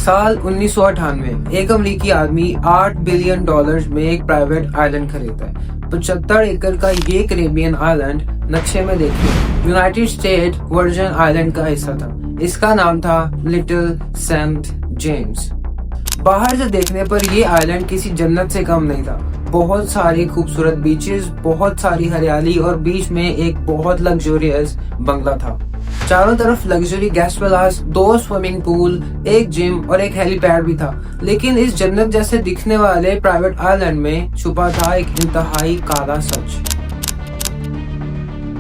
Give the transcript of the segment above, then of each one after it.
साल 1998 एक अमेरिकी आदमी $8 बिलियन में एक प्राइवेट आइलैंड खरीदता है। 75 एकड़ का ये कैरेबियन आइलैंड नक्शे में देखिए यूनाइटेड स्टेट वर्जिन आइलैंड का हिस्सा था। इसका नाम था लिटिल सेंट जेम्स। बाहर से देखने पर ये आइलैंड किसी जन्नत से कम नहीं था। बहुत सारी खूबसूरत बीचेस, बहुत सारी हरियाली और बीच में एक बहुत लग्जरियस बंगला था। चारों तरफ लग्जरी गेस्ट विलास, 2 स्विमिंग पूल, एक जिम और एक हेलीपैड भी था। लेकिन इस जन्नत जैसे दिखने वाले प्राइवेट आइलैंड में छुपा था एक इंतहाई काला सच।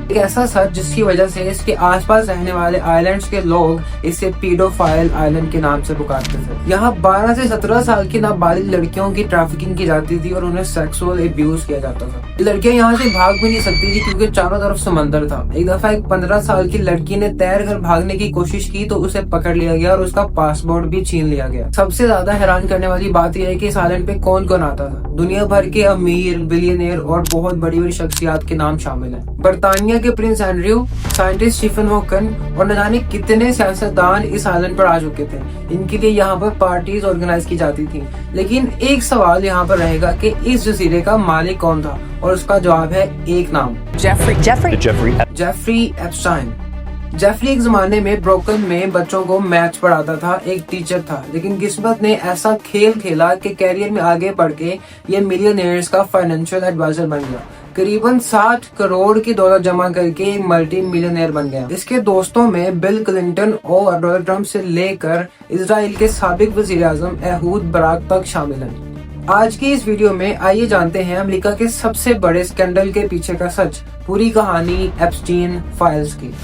एक ऐसा सच जिसकी वजह से इसके आसपास रहने वाले आइलैंड्स के लोग इसे पीडोफाइल आइलैंड के नाम से पुकारते थे। यहाँ 12 से 17 साल की नाबालिग लड़कियों की ट्रैफिकिंग की जाती थी और उन्हें सेक्सुअल अब्यूज किया जाता था। लड़कियां यहाँ से भाग भी नहीं सकती थी क्योंकि चारों तरफ समंदर था। एक दफा एक 15 साल की लड़की ने तैरकर भागने की कोशिश की तो उसे पकड़ लिया गया और उसका पासपोर्ट भी छीन लिया गया। सबसे ज्यादा हैरान करने वाली बात यह है कि इस आइलैंड पे कौन कौन आता था। दुनिया भर के अमीर, बिलियनियर और बहुत बड़ी बड़ी शख्सियात के नाम शामिल हैं। बर्तानिया के prince Andrew, scientist Stephen Hawking और न जाने कितने सियासतदान इस आइलैंड पर आ चुके थे। इनके लिए यहाँ पर पार्टीज ऑर्गेनाइज की जाती थी। लेकिन एक सवाल यहाँ पर रहेगा कि इस जजीरे का मालिक कौन था, और उसका जवाब है एक नाम, जेफरी एप्स्टाइन। जेफरी एक जमाने में ब्रोकन में बच्चों को मैथ्स पढ़ाता था, एक टीचर था। लेकिन किस्मत ने ऐसा खेल खेला कि कैरियर में आगे बढ़ के ये मिलियनियर्स का फाइनेंशियल एडवाइजर बन गया। करीबन 60 करोड़ की दौलत जमा करके एक मल्टी मिलियनियर बन गया। इसके दोस्तों में बिल क्लिंटन और डोनाल्ड ट्रंप से लेकर इजराइल के साबिक वजीर आजम एहूद बाराक तक शामिल हैं। आज की इस वीडियो में आइए जानते हैं अमेरिका के सबसे बड़े स्कैंडल के पीछे का सच, पूरी कहानी एप्स्टीन फाइल्स की।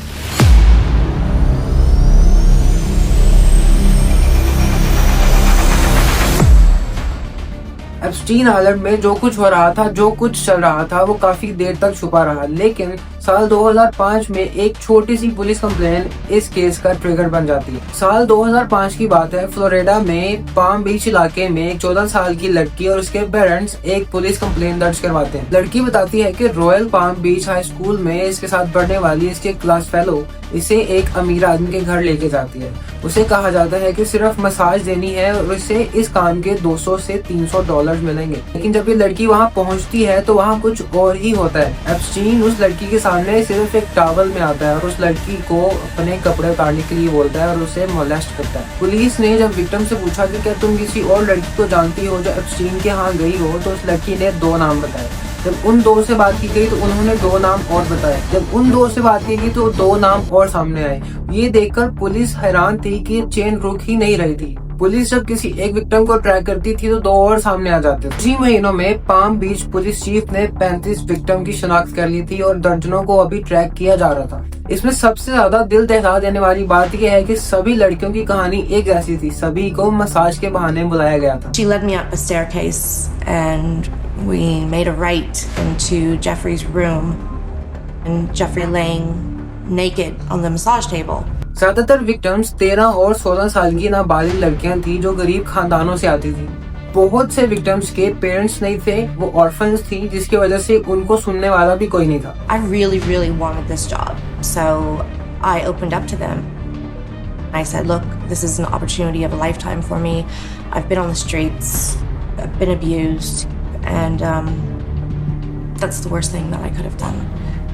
एप्स्टीन आइलैंड में जो कुछ हो रहा था, जो कुछ चल रहा था, वो काफी देर तक छुपा रहा। लेकिन साल 2005 में एक छोटी सी पुलिस कंप्लेन इस केस का ट्रिगर बन जाती है। साल 2005 की बात है। फ्लोरिडा में पाम बीच इलाके में एक 14 साल की लड़की और उसके पेरेंट्स एक पुलिस कंप्लेन दर्ज करवाते हैं। लड़की बताती है कि रॉयल पाम बीच हाई स्कूल में इसके साथ पढ़ने वाली इसके क्लास फेलो इसे एक अमीर आदमी के घर लेके जाती है। उसे कहा जाता है कि सिर्फ मसाज देनी है और इसे इस काम के $200 से $300 मिलेंगे। लेकिन जब ये लड़की वहाँ पहुँचती है तो वहाँ कुछ और ही होता है। एप्स्टीन उस लड़की के सामने सिर्फ एक टॉवल में आता है और उस लड़की को अपने कपड़े उतारने के लिए बोलता है और उसे मोलेस्ट करता है। पुलिस ने जब विक्टिम से पूछा कि क्या तुम किसी और लड़की को जानती हो जो एप्स्टीन के यहाँ गई हो, तो उस लड़की ने 2 नाम बताए। जब उन 2 से बात की गई तो उन्होंने 2 नाम और बताए। जब उन 2 से बात की गई तो 2 नाम और सामने आए। ये देखकर पुलिस हैरान थी कि ये चेन रुक ही नहीं रही थी। पुलिस जब किसी एक विक्टिम को ट्रैक करती थी तो 2 और सामने आ जाते थे। 3 महीनों में पाम बीच पुलिस चीफ ने 35 विक्टिम की शिनाख्त कर ली थी और दर्जनों को अभी ट्रैक किया जा रहा था। इसमें सबसे ज्यादा दिल दहला देने वाली बात यह है कि सभी लड़कियों की कहानी एक जैसी थी। सभी को मसाज के बहाने बुलाया गया था। She led me up a staircase and we made a right into Jeffrey's room and Jeffrey laying naked on the massage table. ज्यादातर विक्टिम्स 13 और 16 साल की नाबालिग लड़कियां थी जो गरीब खानदानों से आती थी। बहुत से विक्टिम्स के पेरेंट्स नहीं थे, वो ऑर्फन्स थी, जिसकी वजह से उनको सुनने वाला भी कोई नहीं था। I really wanted this job, so I opened up to them. I said, look, this is an opportunity of a lifetime for me. I've been on the streets, I've been abused, and that's the worst thing that I could have done.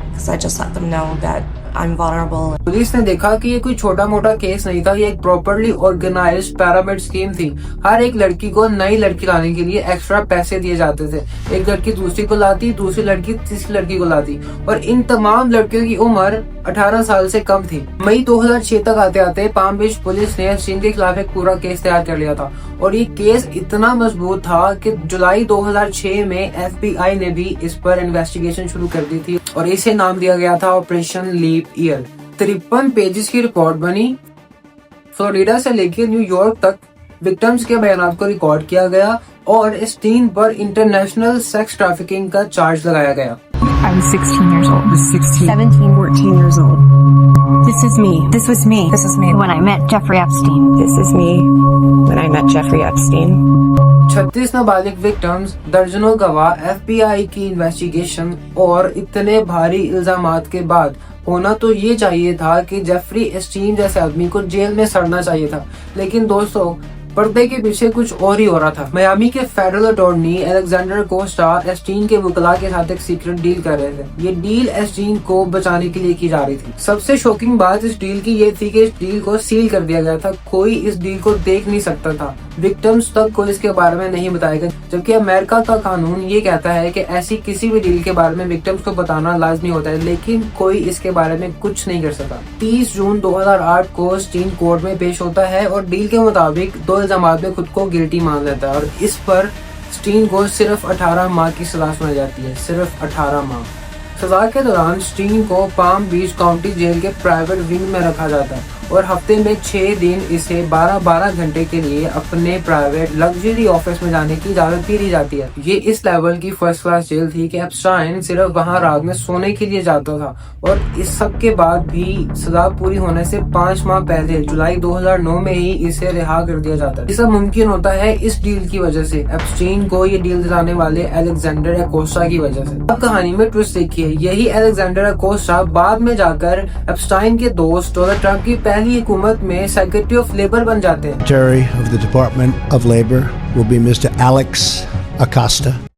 Because I just let them know that I'm vulnerable. Police ने देखा कि ये कोई छोटा मोटा case नहीं था, ये एक प्रॉपर्ली ऑर्गेनाइज्ड पिरामिड स्कीम थी। हर एक लड़की को नई लड़की लाने के लिए एक्स्ट्रा पैसे दिए जाते थे। एक लड़की दूसरी को लाती, दूसरी लड़की तीसरी लड़की को लाती, और इन तमाम लड़कियों की उम्र 18 साल से कम थी। मई 2006 तक आते आते पाम बीच पुलिस ने एप्स्टीन के खिलाफ एक पूरा केस तैयार कर लिया था, और ये केस इतना मजबूत था कि जुलाई 2006 में FBI ने भी इस पर इन्वेस्टिगेशन शुरू कर दी थी और इसे नाम दिया गया था ऑपरेशन लीप ईयर। 53 पेजेस की रिपोर्ट बनी। फ्लोरिडा से लेकर न्यूयॉर्क तक विक्टिम्स के बयानों को रिकॉर्ड किया गया और एप्स्टीन पर इंटरनेशनल सेक्स ट्रैफिकिंग का चार्ज लगाया गया। I was 16 years old. 17, 14 years old. This is me. This was me. This is me when I met Jeffrey Epstein. This is me when I met Jeffrey Epstein. 36 नाबालिग victims, दर्जनों गवाह, FBI की investigation और इतने भारी इल्जामात के बाद होना तो ये चाहिए था कि जेफरी एप्स्टीन जैसे आदमी को जेल में सड़ना चाहिए था। लेकिन दोस्तों, पर्दे के पीछे कुछ और ही हो रहा था। मियामी के फेडरल अटॉर्नी अलेक्जेंडर कोस्टा एस्टीन के वकला के साथ एक सीक्रेट डील कर रहे थे। ये डील एस्टीन को बचाने के लिए की जा रही थी। सबसे शॉकिंग बात इस डील की ये थी कि इस डील को सील कर दिया गया था। कोई इस डील को देख नहीं सकता था। विक्टिम्स तक कोई इसके बारे में नहीं बताएगा, जबकि अमेरिका का कानून ये कहता है कि ऐसी किसी भी डील के बारे में विक्टिम्स को बताना लाजमी होता है, लेकिन कोई इसके बारे में कुछ नहीं कर सका। 30 जून 2008 को स्टीन कोर्ट में पेश होता है और डील के मुताबिक 2 इल्जामात में खुद को गिल्टी मान लेता है और इस पर स्टीन को सिर्फ 18 माह की सजा सुनाई जाती है। सिर्फ 18 माह। सजा के दौरान स्टीन को पाम बीच काउंटी जेल के प्राइवेट विंग में रखा जाता है और हफ्ते में 6 दिन इसे 12-12 घंटे के लिए अपने प्राइवेट लग्जरी ऑफिस में जाने की इजाजत भी दी जाती है। ये इस लेवल की फर्स्ट क्लास जेल थी कि एप्स्टाइन सिर्फ वहां रात में सोने के लिए जाता था और इस सब के बाद भी सजा पूरी होने से 5 माह पहले जुलाई 2009 में ही इसे रिहा कर दिया जाता है। ये सब मुमकिन होता है इस डील की वजह से, एप्स्टाइन को ये डील दिलाने वाले अलेक्जेंडर अकोस्टा की वजह से। अब कहानी में ट्विस्ट देखिए, यही अलेक्जेंडर अकोस्टा बाद में जाकर एप्स्टाइन के दोस्त डोनाल्ड ट्रंप की पहली हुकूमत में सेक्रेटरी ऑफ लेबर बन जाते हैं। Secretary of the Department of Labor will be Mr. Alex Acosta.